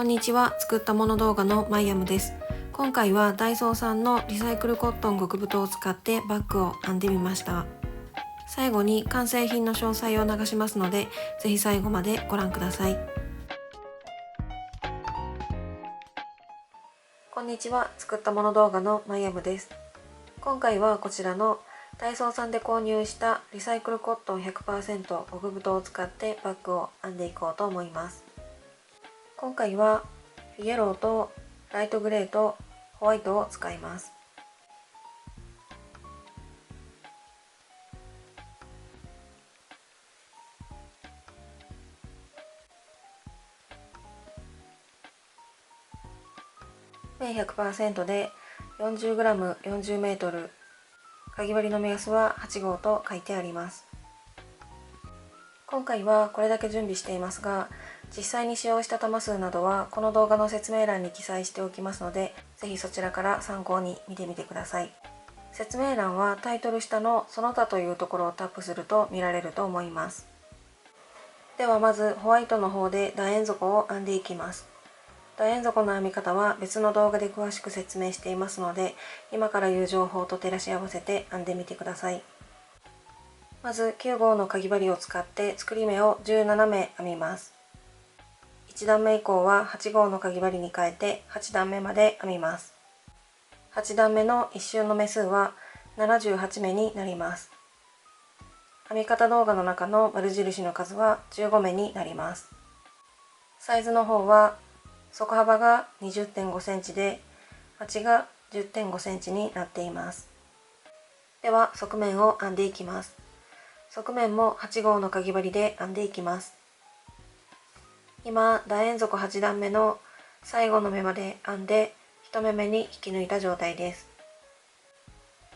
こんにちは。作ったもの動画のマイヤムです。今回はダイソーさんのリサイクルコットン極太を使ってバッグを編んでみました。最後に完成品の詳細を流しますので、ぜひ最後までご覧ください。こんにちは。作ったもの動画のマイヤムです。今回はこちらのダイソーさんで購入したリサイクルコットン 100% 極太を使ってバッグを編んでいこうと思います。今回はイエローとライトグレーとホワイトを使います。綿 100% で 40g40m、かぎ針の目安は8号と書いてあります。今回はこれだけ準備していますが、実際に使用した玉数などはこの動画の説明欄に記載しておきますので、ぜひそちらから参考に見てみてください。説明欄はタイトル下のその他というところをタップすると見られると思います。ではまずホワイトの方で楕円底を編んでいきます。楕円底の編み方は別の動画で詳しく説明していますので、今から言う情報と照らし合わせて編んでみてください。まず9号のかぎ針を使って作り目を17目編みます。1段目以降は8号のかぎ針に変えて8段目まで編みます。8段目の一周の目数は78目になります。編み方動画の中の丸印の数は15目になります。サイズの方は底幅が 20.5 センチで鉢が 10.5 センチになっています。では側面を編んでいきます。側面も8号のかぎ針で編んでいきます。今楕円底8段目の最後の目まで編んで1目めに引き抜いた状態です。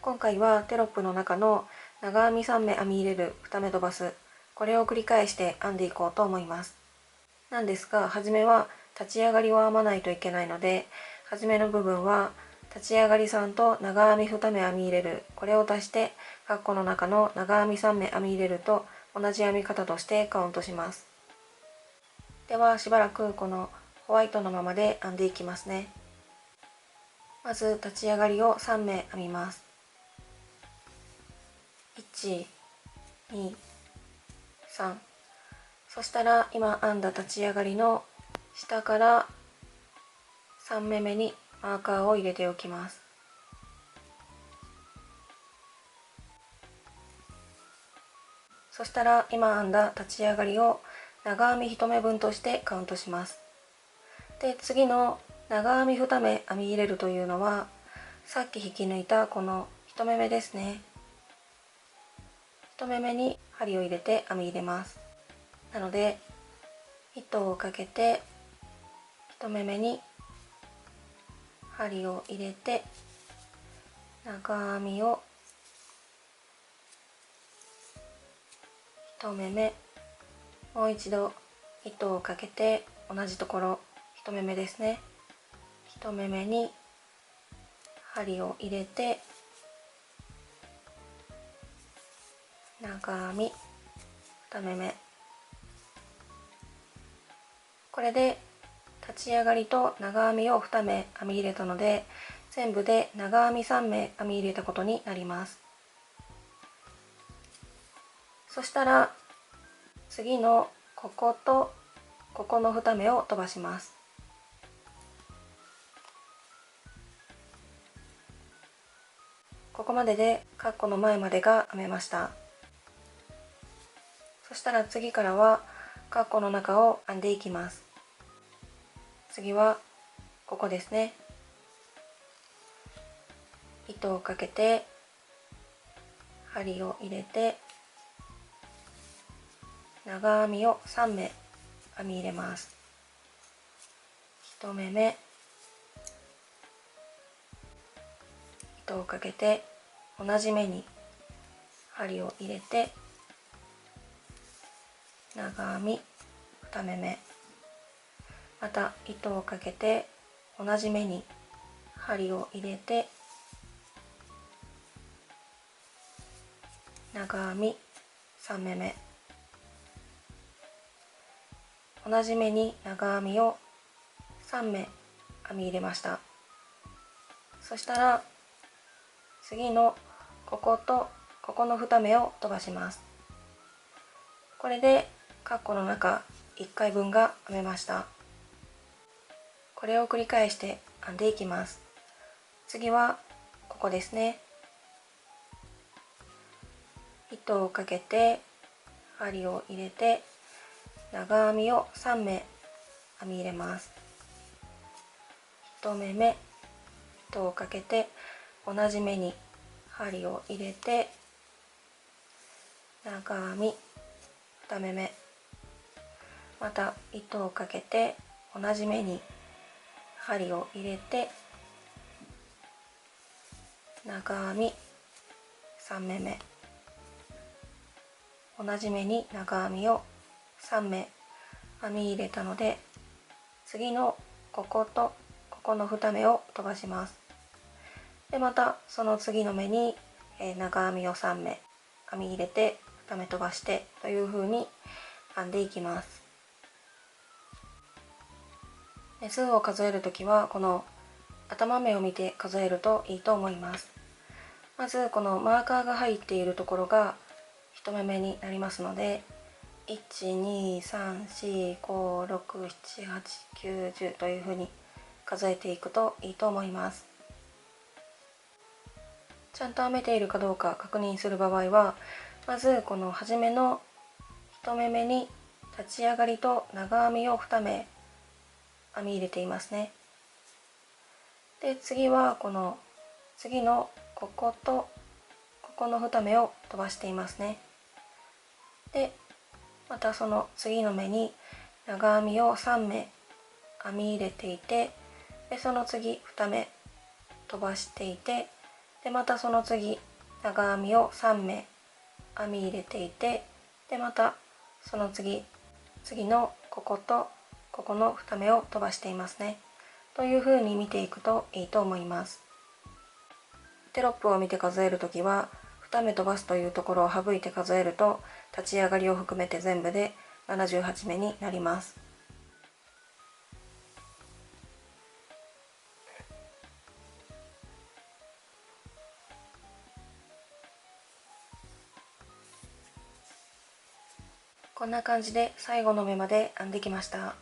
今回はテロップの中の長編み3目編み入れる2目飛ばす、これを繰り返して編んでいこうと思います。なんですが、初めは立ち上がりを編まないといけないので、初めの部分は立ち上がり3と長編み2目編み入れる、これを足して括弧の中の長編み3目編み入れると同じ編み方としてカウントします。ではしばらくこのホワイトのままで編んでいきますね。まず立ち上がりを3目編みます。1、2、3。そしたら今編んだ立ち上がりの下から3目目にマーカーを入れておきます。そしたら今編んだ立ち上がりを長編み1目分としてカウントします。で、次の長編み2目編み入れるというのはさっき引き抜いたこの1目目ですね。1目目に針を入れて編み入れます。なので糸をかけて1目目に針を入れて長編みを1目目、もう一度糸をかけて同じところ1目目ですね。1目目に針を入れて長編み2目目、これで立ち上がりと長編みを2目編み入れたので、全部で長編み3目編み入れたことになります。そしたら次のこことここの2目を飛ばします。ここまででカッコの前までが編めました。そしたら次からはカッコの中を編んでいきます。次はここですね。糸をかけて針を入れて長編みを3目編み入れます。1目目、糸をかけて同じ目に針を入れて長編み2目目、また糸をかけて同じ目に針を入れて長編み3目目、同じ目に長編みを3目編み入れました。そしたら次のこことここの2目を飛ばします。これでカッコの中1回分が編めました。これを繰り返して編んでいきます。次はここですね。糸をかけて針を入れて長編みを3目編み入れます。1目目、糸をかけて同じ目に針を入れて長編み2目目、また糸をかけて同じ目に針を入れて長編み3目目、同じ目に長編みを3目編み入れたので、次のこことここの2目を飛ばします。でまたその次の目に長編みを3目編み入れて2目飛ばしてという風に編んでいきます。目数を数えるときはこの頭目を見て数えるといいと思います。まずこのマーカーが入っているところが1目目になりますので、12345678910というふうに数えていくといいと思います。ちゃんと編めているかどうか確認する場合は、まずこの初めの1目目に立ち上がりと長編みを2目編み入れていますね。で次はこの次のこことここの2目を飛ばしていますね。でまたその次の目に長編みを3目編み入れていて、でその次2目飛ばしていて、でまたその次長編みを3目編み入れていて、でまたその次のこことここの2目を飛ばしていますね。というふうに見ていくといいと思います。テロップを見て数えるときは2目飛ばすというところを省いて数えると、立ち上がりを含めて全部で78目になります。こんな感じで最後の目まで編んできました。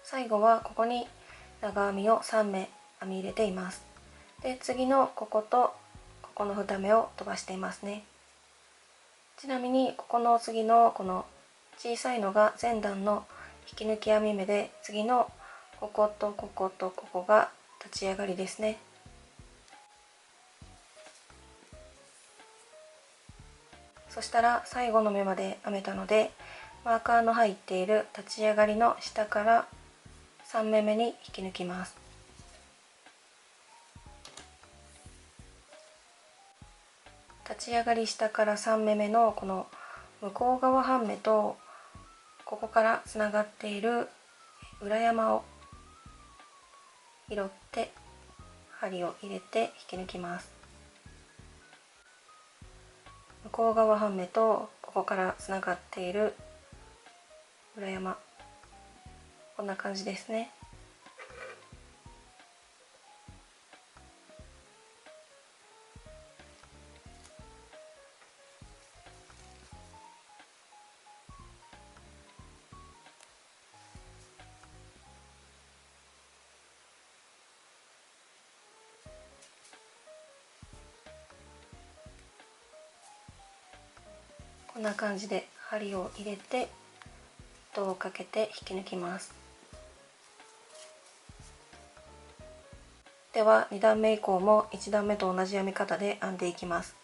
最後はここに長編みを3目編み入れています。で次のこことここの2目を飛ばしていますね。ちなみにここの次のこの小さいのが前段の引き抜き編み目で、次のこことこことここが立ち上がりですね。そしたら最後の目まで編めたので、マーカーの入っている立ち上がりの下から3目目に引き抜きます。立ち上がり下から3目目のこの向こう側半目とここからつながっている裏山を拾って針を入れて引き抜きます。向こう側半目とここからつながっている裏山、こんな感じですね。こんな感じで針を入れて糸をかけて引き抜きます。では2段目以降も1段目と同じ編み方で編んでいきます。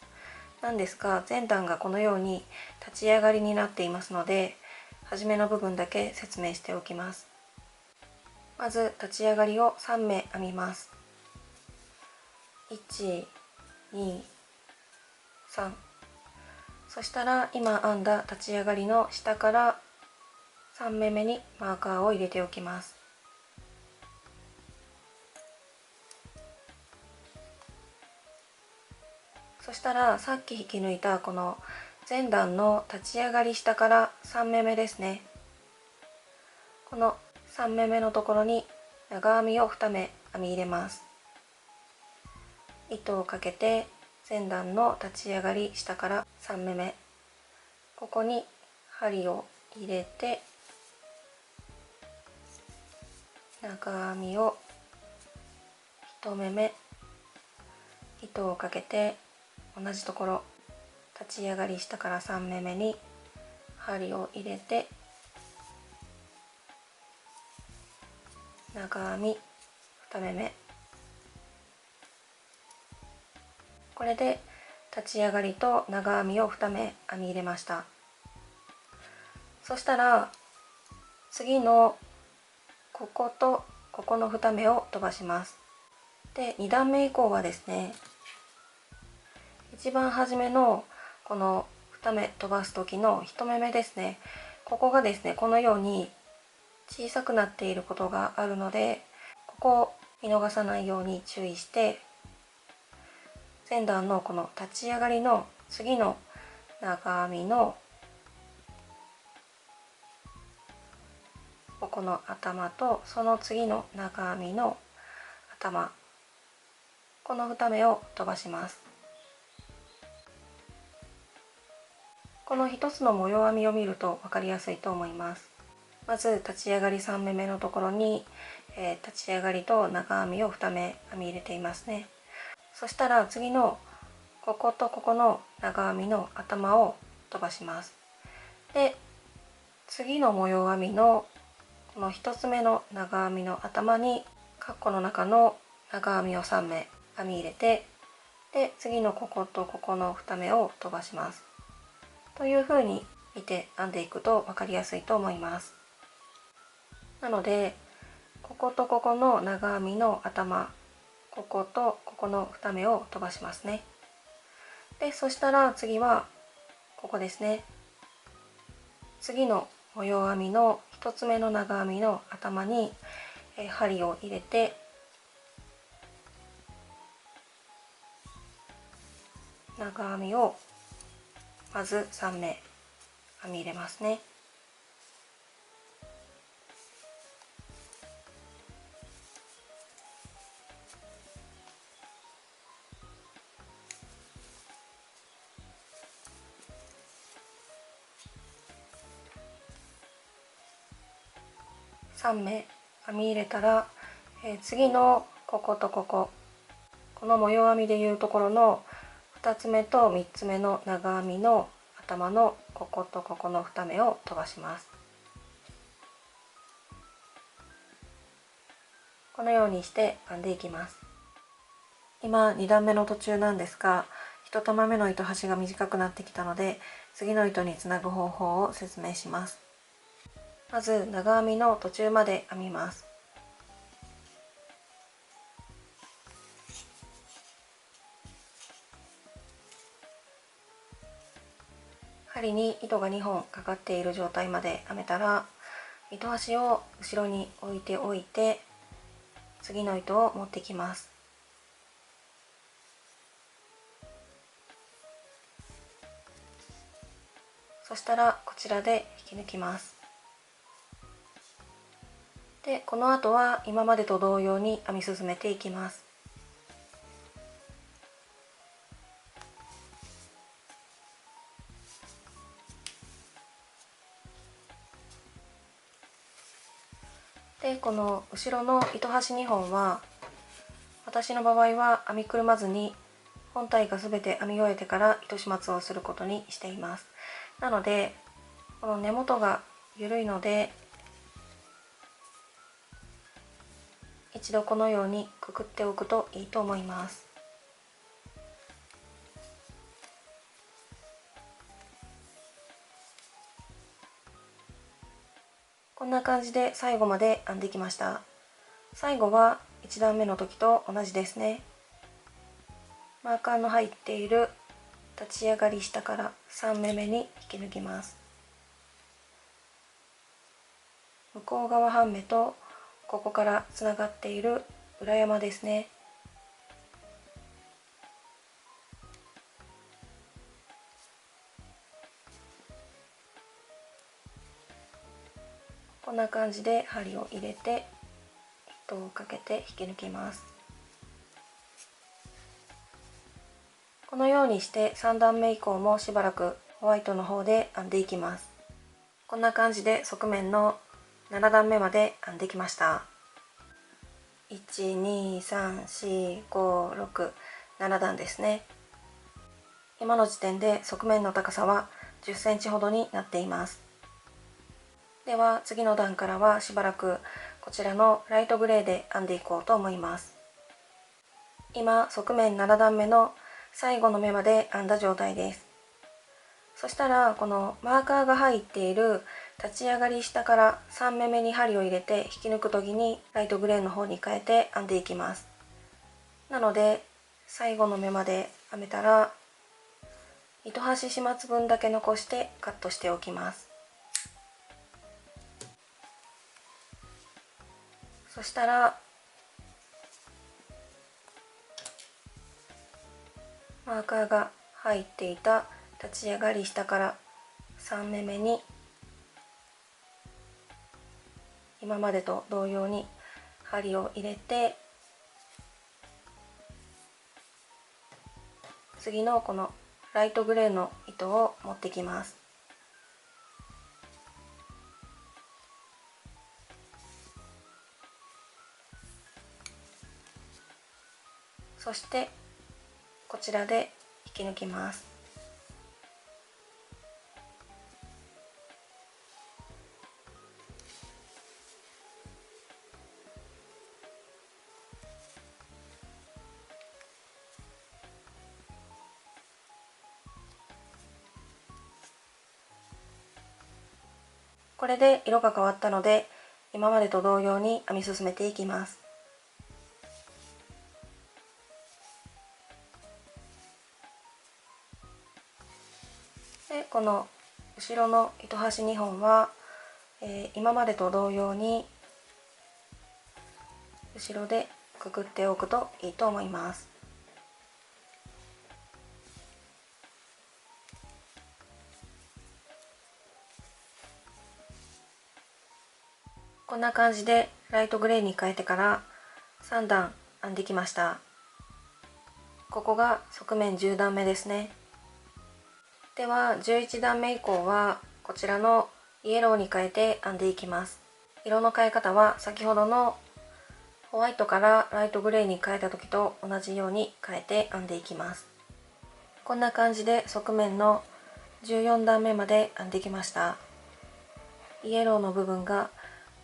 なんですが前段がこのように立ち上がりになっていますので、初めの部分だけ説明しておきます。まず立ち上がりを3目編みます。1、2、3。そしたら今編んだ立ち上がりの下から3目目にマーカーを入れておきます。そしたらさっき引き抜いたこの前段の立ち上がり下から3目目ですね。この3目めのところに長編みを2目編み入れます。糸をかけて前段の立ち上がり下から3目め、ここに針を入れて長編みを1目め、糸をかけて同じところ立ち上がり下から3目めに針を入れて長編み2目め、これで立ち上がりと長編みを2目編み入れました。そしたら次のこことここの2目を飛ばします。で2段目以降はですね、一番初めのこの2目飛ばす時の1目目ですね、ここがですねこのように小さくなっていることがあるので、ここを見逃さないように注意して、前段のこの立ち上がりの次の長編みのここの頭とその次の長編みの頭、この2目を飛ばします。この1つの模様編みを見ると分かりやすいと思います。まず立ち上がり3目めのところに、立ち上がりと長編みを2目編み入れていますね。そしたら次のこことここの長編みの頭を飛ばします。で次の模様編みのこの1つ目の長編みの頭に括弧の中の長編みを3目編み入れて、で次のこことここの2目を飛ばします。というふうに見て編んでいくと分かりやすいと思います。なのでこことここの長編みの頭、こことここの2目を飛ばしますね。でそしたら次はここですね、次の模様編みの1つ目の長編みの頭に針を入れて長編みをまず3目編み入れますね。3目編み入れたら、次のこことここの模様編みでいうところの2つ目と3つ目の長編みの頭のこことここの2目を飛ばします。このようにして編んでいきます。今2段目の途中なんですが、1玉目の糸端が短くなってきたので、次の糸につなぐ方法を説明します。まず長編みの途中まで編みます。針に糸が2本かかっている状態まで編めたら、糸端を後ろに置いておいて次の糸を持ってきます。そしたらこちらで引き抜きます。でこの後は今までと同様に編み進めていきます。でこの後ろの糸端2本は私の場合は編みくるまずに本体が全て編み終えてから糸始末をすることにしています。なのでこの根元が緩いので一度このようにくくっておくといいと思います。こんな感じで最後まで編んできました。最後は1段目の時と同じですね。マーカーの入っている立ち上がり下から3目めに引き抜きます。向こう側半目とここからつながっている裏山ですね。こんな感じで針を入れて糸をかけて引き抜きます。このようにして3段目以降もしばらくホワイトの方で編んでいきます。こんな感じで側面の7段目まで編んできました。1234567段ですね。今の時点で側面の高さは10センチほどになっています。では次の段からはしばらくこちらのライトグレーで編んでいこうと思います。今側面7段目の最後の目まで編んだ状態です。そしたらこのマーカーが入っている立ち上がり下から3目めに針を入れて引き抜く時にライトグレーの方に変えて編んでいきます。なので最後の目まで編めたら糸端始末分だけ残してカットしておきます。そしたらマーカーが入っていた立ち上がり下から3目めに今までと同様に針を入れて、次のこのライトグレーの糸を持ってきます。そしてこちらで引き抜きます。これで色が変わったので今までと同様に編み進めていきます。でこの後ろの糸端2本は、今までと同様に後ろでくくっておくといいと思います。こんな感じでライトグレーに変えてから3段編んできました。ここが側面10段目ですね。では11段目以降はこちらのイエローに変えて編んでいきます。色の変え方は先ほどのホワイトからライトグレーに変えた時と同じように変えて編んでいきます。こんな感じで側面の14段目まで編んできました。イエローの部分が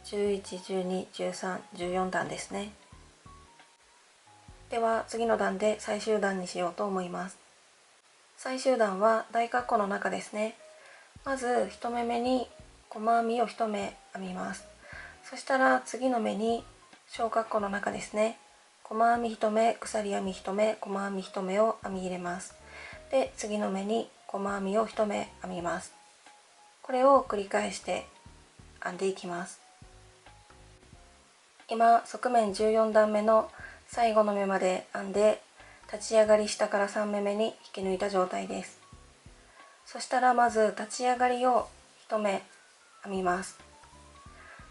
11、12、13、14段ですね。では次の段で最終段にしようと思います。最終段は大括弧の中ですね。まず1目めに細編みを1目編みます。そしたら次の目に小括弧の中ですね。細編み1目、鎖編み1目、細編み1目を編み入れます。で次の目に細編みを1目編みます。これを繰り返して編んでいきます。今側面14段目の最後の目まで編んで立ち上がり下から3目めに引き抜いた状態です。そしたらまず立ち上がりを1目編みます。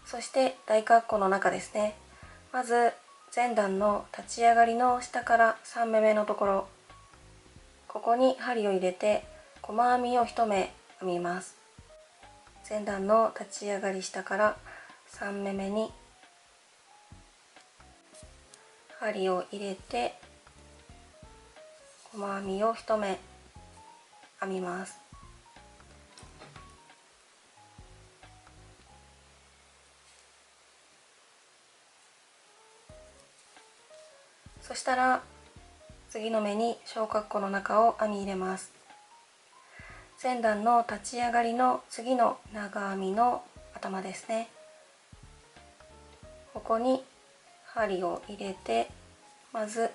そして大括弧の中ですね。まず前段の立ち上がりの下から3目めのところ、ここに針を入れて細編みを1目編みます。前段の立ち上がり下から3目めに針を入れて細編みを1目編みます。そしたら次の目に小括弧の中を編み入れます。前段の立ち上がりの次の長編みの頭ですね。ここに針を入れてまず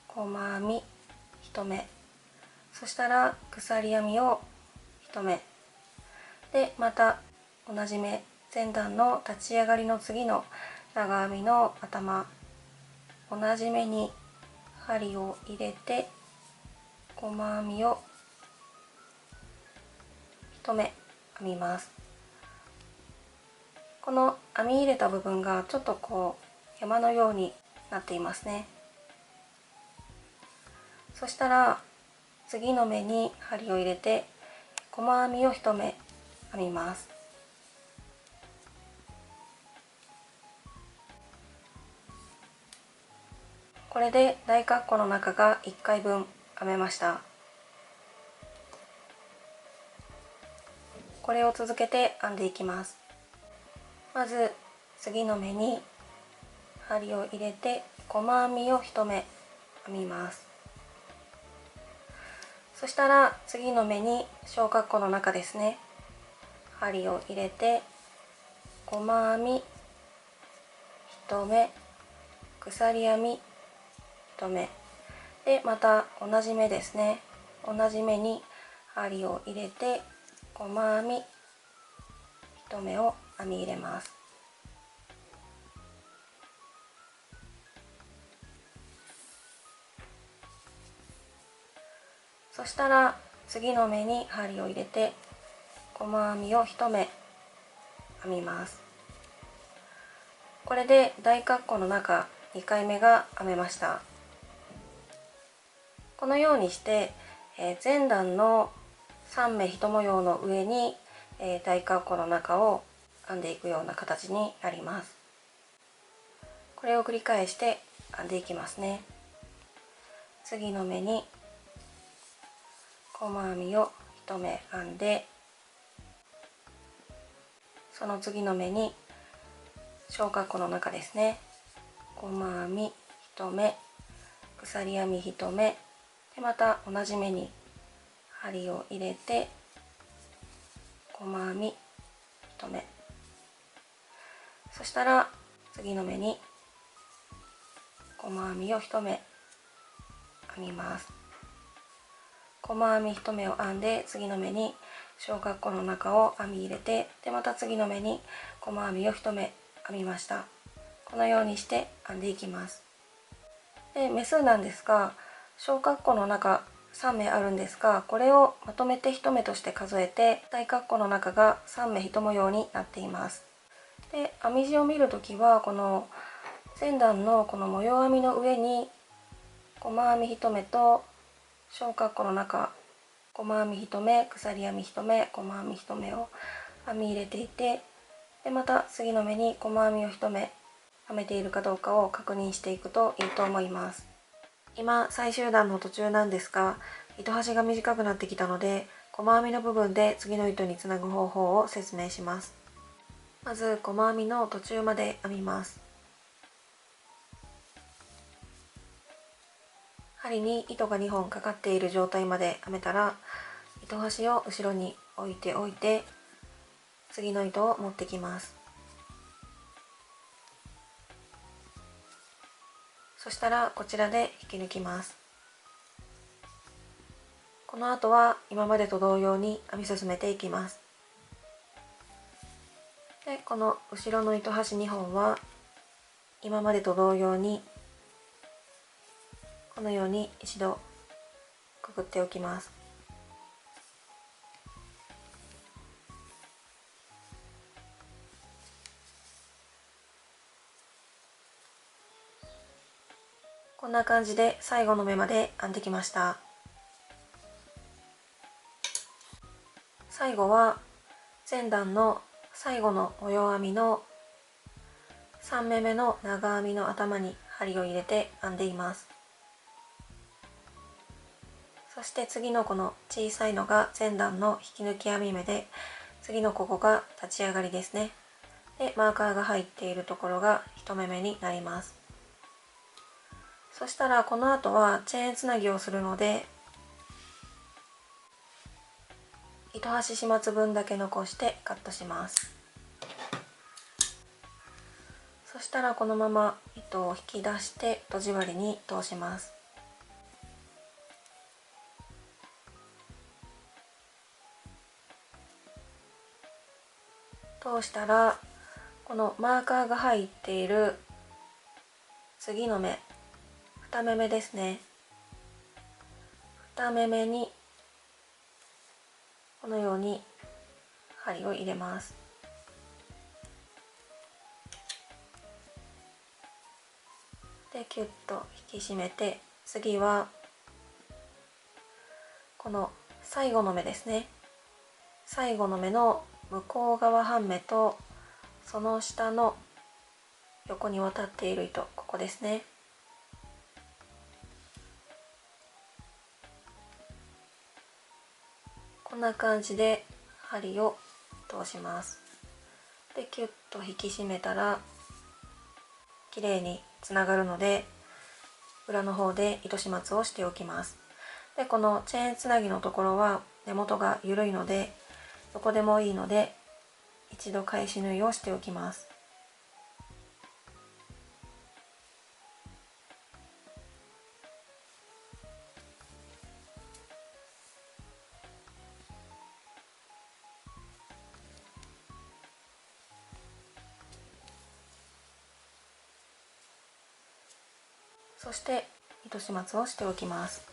細編み1目、そしたら鎖編みを1目で、また同じ目、前段の立ち上がりの次の長編みの頭、同じ目に針を入れて細編みを1目編みます。この編み入れた部分がちょっとこう山のようになっていますね。そしたら次の目に針を入れて細編みを1目編みます。これで大括弧の中が1回分編めました。これを続けて編んでいきます。まず次の目に針を入れて細編みを1目編みます。そしたら次の目に小括弧の中ですね、針を入れて細編み1目、鎖編み1目で、また同じ目ですね、同じ目に針を入れて細編み1目を編み入れます。そしたら次の目に針を入れて細編みを1目編みます。これで大括弧の中2回目が編めました。このようにして前段の3目1模様の上に大括弧の中を編んでいくような形になります。これを繰り返して編んでいきますね。次の目に細編みを1目編んで、その次の目に小括弧の中ですね、細編み1目、鎖編み1目で、また同じ目に針を入れて細編み1目、そしたら次の目に細編みを1目編みます。細編み1目を編んで次の目に小括弧の中を編み入れて、でまた次の目に細編みを1目編みました。このようにして編んでいきます。で目数なんですが、小括弧の中3目あるんですが、これをまとめて1目として数えて大括弧の中が3目1模様になっています。で編み地を見るときはこの前段のこの模様編みの上に細編み1目と小括弧の中細編み1目、鎖編み1目、細編み1目を編み入れていて、でまた次の目に細編みを1目編めているかどうかを確認していくといいと思います。今最終段の途中なんですが、糸端が短くなってきたので細編みの部分で次の糸につなぐ方法を説明します。まず細編みの途中まで編みます。針に糸が2本かかっている状態まで編めたら、糸端を後ろに置いておいて次の糸を持ってきます。そしたらこちらで引き抜きます。この後は今までと同様に編み進めていきます。でこの後ろの糸端2本は今までと同様にこのように一度くくっておきます。こんな感じで最後の目まで編んできました。最後は前段の最後の模様編みの3目目の長編みの頭に針を入れて編んでいます。そして次のこの小さいのが前段の引き抜き編み目で、次のここが立ち上がりですね。でマーカーが入っているところが1目目になります。そしたらこの後はチェーンつなぎをするので、糸端始末分だけ残してカットします。そしたらこのまま糸を引き出してとじ針に通します。通したらこのマーカーが入っている次の目2目目ですね、2目目にこのように針を入れます。でキュッと引き締めて、次はこの最後の目ですね。最後の目の向こう側半目とその下の横に渡っている糸、ここですね。こんな感じで針を通します。でキュッと引き締めたら綺麗につながるので、裏の方で糸始末をしておきます。でこのチェーンつなぎのところは根元が緩いので、どこでもいいので一度返し縫いをしておきます。そして糸始末をしておきます。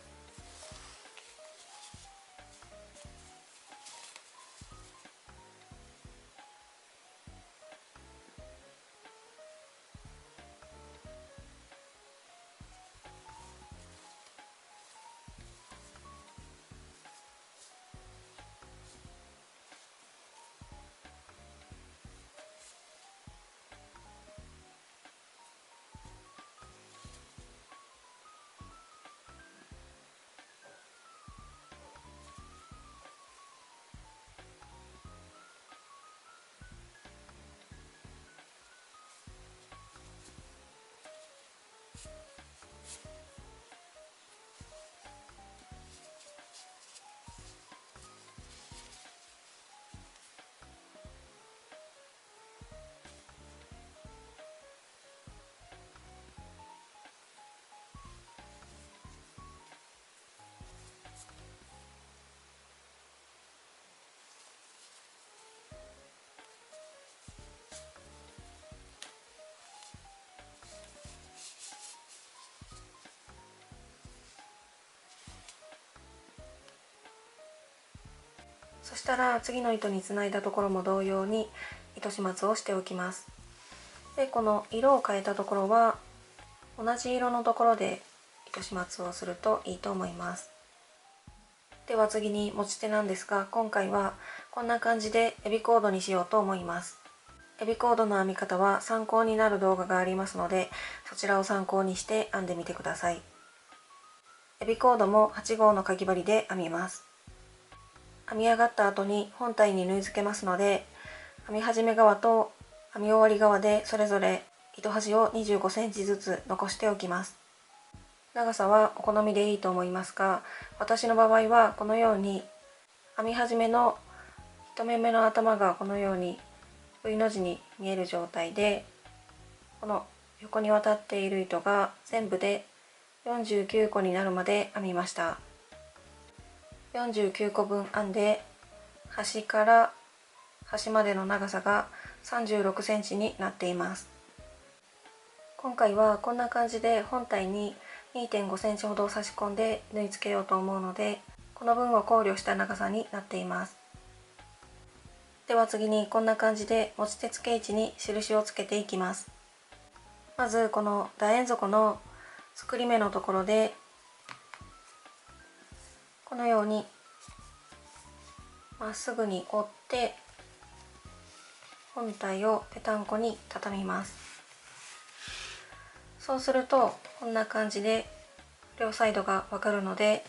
そしたら次の糸につないだところも同様に糸始末をしておきます。でこの色を変えたところは同じ色のところで糸始末をするといいと思います。では次に持ち手なんですが、今回はこんな感じでエビコードにしようと思います。エビコードの編み方は参考になる動画がありますので、そちらを参考にして編んでみてください。エビコードも8号のかぎ針で編みます。編み上がった後に本体に縫い付けますので、編み始め側と編み終わり側でそれぞれ糸端を25センチずつ残しておきます。長さはお好みでいいと思いますが、私の場合はこのように編み始めの1目目の頭がこのように V の字に見える状態で、この横に渡っている糸が全部で49個になるまで編みました。49個分編んで、端から端までの長さが36センチになっています。今回はこんな感じで本体に2.5センチほど差し込んで縫い付けようと思うので、この分を考慮した長さになっています。では次にこんな感じで持ち手付け位置に印をつけていきます。まずこの楕円底の作り目のところで、このようにまっすぐに折って本体をぺたんこに畳みます。そうするとこんな感じで両サイドがわかるので、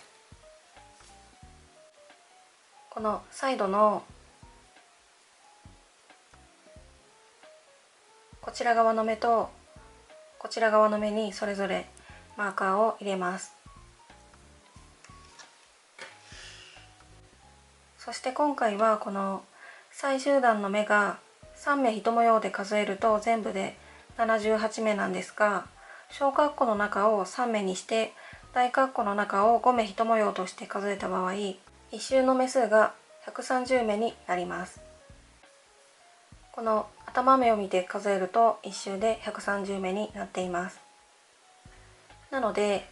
このサイドのこちら側の目とこちら側の目にそれぞれマーカーを入れます。そして今回はこの最終段の目が3目一模様で数えると全部で78目なんですが、小括弧の中を3目にして大括弧の中を5目一模様として数えた場合、1周の目数が130目になります。この頭目を見て数えると1周で130目になっています。なので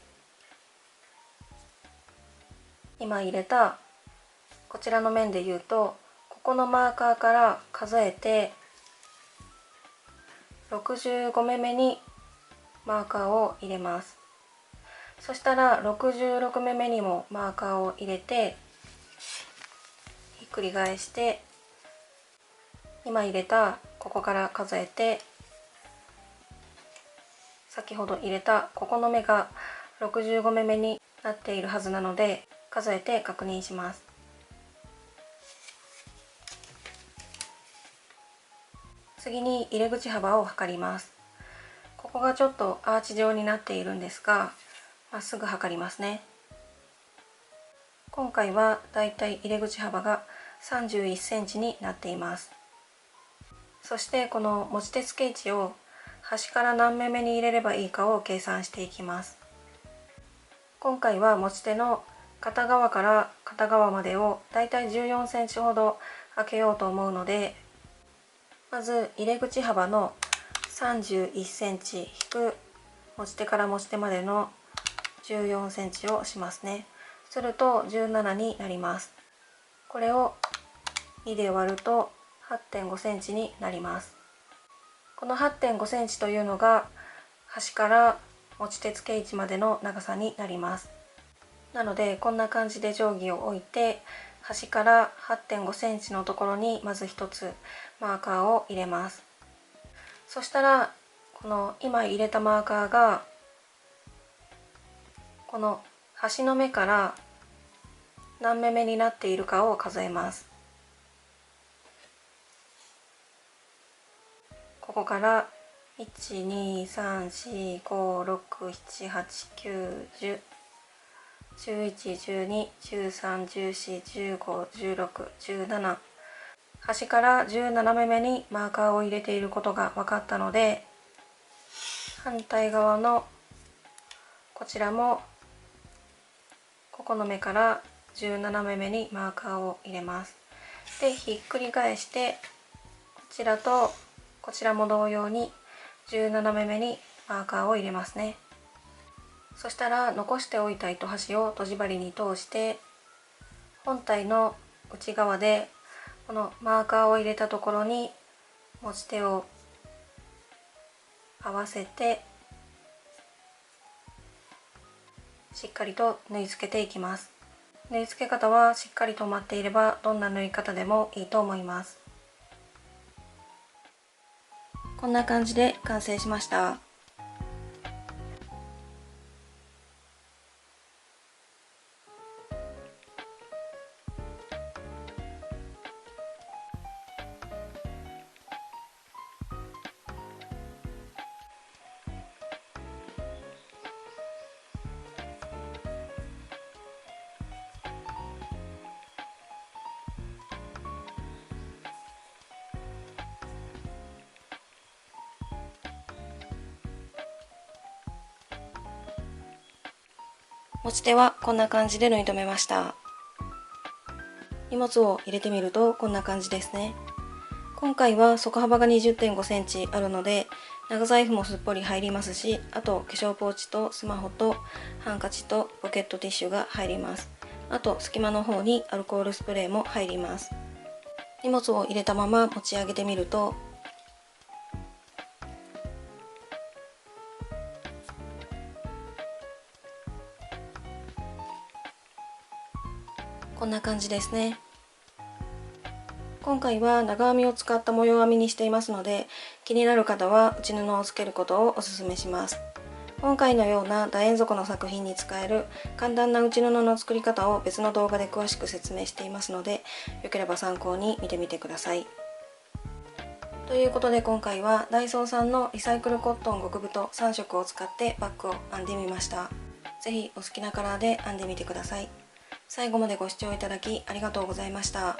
今入れたこちらの面で言うと、ここのマーカーから数えて65目目にマーカーを入れます。そしたら66目めにもマーカーを入れてひっくり返して、今入れたここから数えて、先ほど入れたここの目が65目めになっているはずなので、数えて確認します。次に入れ口幅を測ります。ここがちょっとアーチ状になっているんですが、まっすぐ測りますね。今回はだいたい入れ口幅が31センチになっています。そしてこの持ち手付け位置を端から何目目に入れればいいかを計算していきます。今回は持ち手の片側から片側までをだいたい14センチほど開けようと思うので、まず入れ口幅の31センチ引く持ち手から持ち手までの14センチをしますね。すると17になります。これを2で割ると 8.5 センチになります。この 8.5 センチというのが端から持ち手付け位置までの長さになります。なのでこんな感じで定規を置いて、端から 8.5 センチのところにまず一つマーカーを入れます。そしたらこの今入れたマーカーがこの端の目から何目目になっているかを数えます。ここから1、2、3、4、5、6、7、8、9、10、11、12、13、14、15、16、17、端から17目目にマーカーを入れていることが分かったので、反対側のこちらもここの目から17目目にマーカーを入れます。で、ひっくり返してこちらとこちらも同様に17目目にマーカーを入れますね。そしたら残しておいた糸端をとじ針に通して本体の内側でこのマーカーを入れたところに持ち手を合わせてしっかりと縫い付けていきます。縫い付け方はしっかりと止まっていればどんな縫い方でもいいと思います。こんな感じで完成しました。持ち手はこんな感じで縫い留めました。荷物を入れてみるとこんな感じですね。今回は底幅が 20.5 センチあるので長財布もすっぽり入りますし、あと化粧ポーチとスマホとハンカチとポケットティッシュが入ります。あと隙間の方にアルコールスプレーも入ります。荷物を入れたまま持ち上げてみるとこんな感じですね。今回は長編みを使った模様編みにしていますので、気になる方は内布をつけることをおすすめします。今回のような楕円底の作品に使える簡単な内布の作り方を別の動画で詳しく説明していますので、よければ参考に見てみてください。ということで今回はダイソーさんのリサイクルコットン極太3色を使ってバッグを編んでみました。是非お好きなカラーで編んでみてください。最後までご視聴いただきありがとうございました。